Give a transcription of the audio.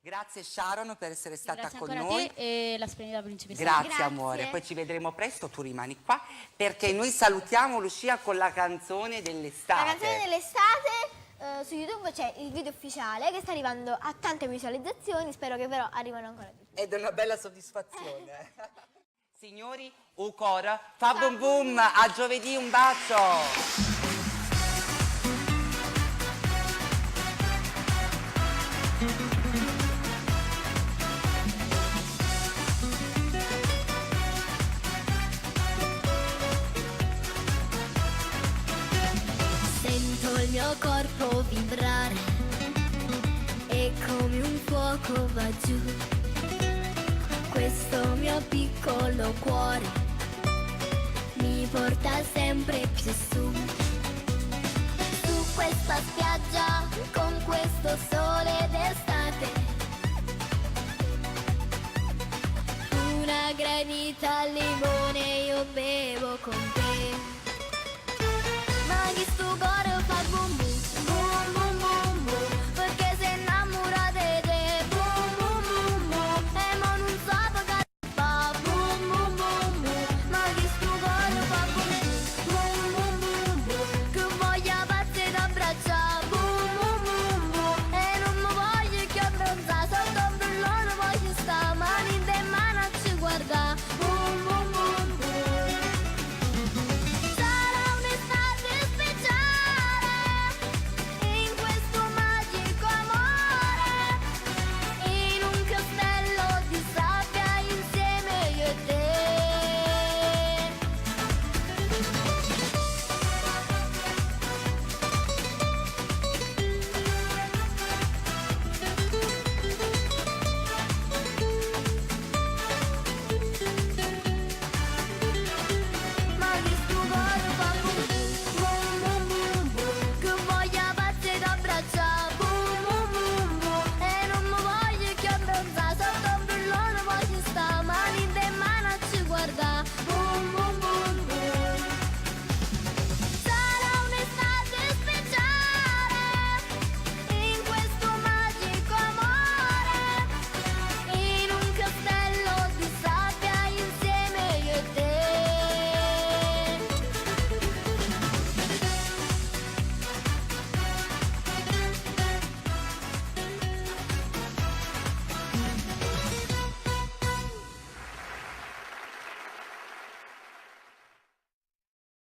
Grazie Sharon per essere stata Grazie con ancora noi. a te e la splendida principessa. Grazie amore, poi ci vedremo presto, tu rimani qua perché noi salutiamo Lucia con la canzone dell'estate. La canzone dell'estate, su YouTube c'è il video ufficiale che sta arrivando a tante visualizzazioni, spero che però arrivino ancora di più. Ed è una bella soddisfazione. Signori, Ucora, fa boom boom, a giovedì, un bacio. Sento il mio corpo vibrare e come un fuoco va giù questo mio piccolo cuore mi porta sempre più su questa spiaggia con questo sole d'estate.